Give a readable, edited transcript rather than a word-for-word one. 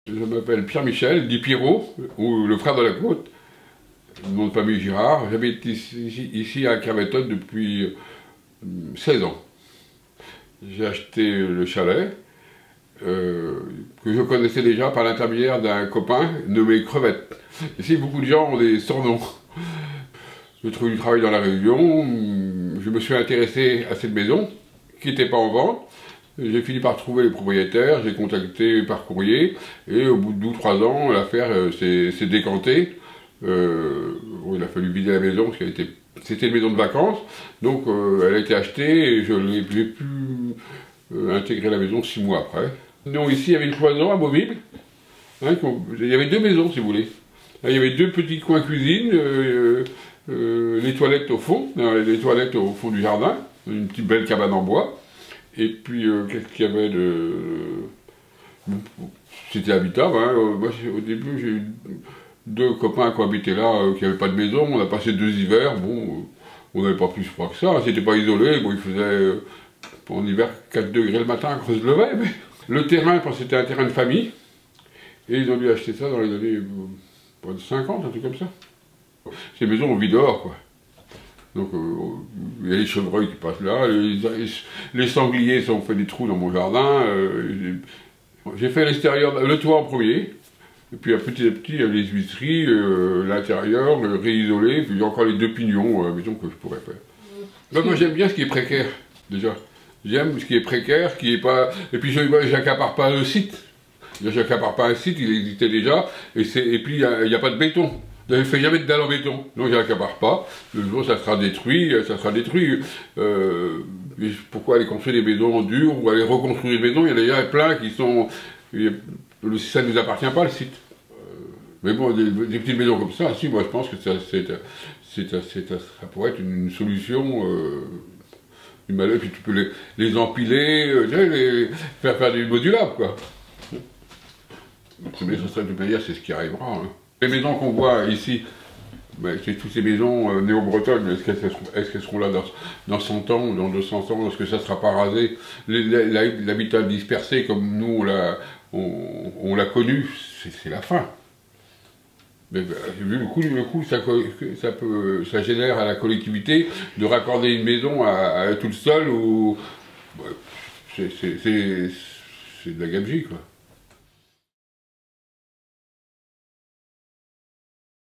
Je m'appelle Pierre-Michel, dit Pierrot, ou le frère de la côte, nom de famille Girard. J'habite ici à Kerveton depuis 16 ans. J'ai acheté le chalet, que je connaissais déjà par l'intermédiaire d'un copain nommé Crevette. Ici, beaucoup de gens ont des surnoms. Je trouve du travail dans la région, je me suis intéressé à cette maison, qui n'était pas en vente. J'ai fini par trouver les propriétaires, j'ai contacté par courrier, et au bout de 2 ou 3 ans, l'affaire s'est décantée. Il a fallu vider la maison, parce c'était une maison de vacances, donc elle a été achetée, et j'ai pu intégrer la maison 6 mois après. Donc ici, il y avait une cloison amovible, hein, il y avait 2 maisons, si vous voulez. Là, il y avait 2 petits coins cuisine, les toilettes au fond, du jardin, une petite belle cabane en bois. Et puis, qu'est-ce qu'il y avait de... C'était habitable, hein. Moi, au début, j'ai eu 2 copains qui habitaient là, qui n'avaient pas de maison. On a passé 2 hivers, bon, on n'avait pas plus froid que ça. C'était pas isolé, bon, il faisait, en hiver, 4 degrés le matin quand je se levait. Mais... Le terrain, c'était un terrain de famille. Et ils ont dû acheter ça dans les années 50, un truc comme ça. Ces maisons, on vit dehors, quoi. Donc, il y a les chevreuils qui passent là, les sangliers ont fait des trous dans mon jardin. J'ai fait l'extérieur, le toit en premier, et puis petit à petit, il y a les huisseries, l'intérieur, le réisolé, puis il y a encore les 2 pignons à la maison que je pourrais faire. Donc, moi, j'aime bien ce qui est précaire, déjà. J'aime ce qui est précaire, qui est pas... Et puis, j'accapare pas le site. J'accapare pas un site, il existait déjà, et puis, il n'y a pas de béton. Je ne fais jamais de dalle en béton, donc je n'accapare pas. Le jour ça sera détruit, ça sera détruit. Pourquoi aller construire des maisons en dur ou aller reconstruire des maisons? Il y en a déjà plein qui sont... Ça ne nous appartient pas, le site. Mais bon, des petites maisons comme ça, si, moi je pense que ça pourrait être une solution. Puis tu peux les empiler, faire des modulables, quoi. Mais ça serait de toute manière, c'est ce qui arrivera. Hein. Les maisons qu'on voit ici, ben, c'est toutes ces maisons néo-bretonnes, est-ce qu'elles seront là dans 100 ans, dans 200 ans, est-ce que ça ne sera pas rasé? L'habitat dispersé comme nous on l'a connu, c'est la fin. Mais ben, vu le coût ça génère à la collectivité de raccorder une maison à toute seule, ou ben, c'est de la gabegie, quoi.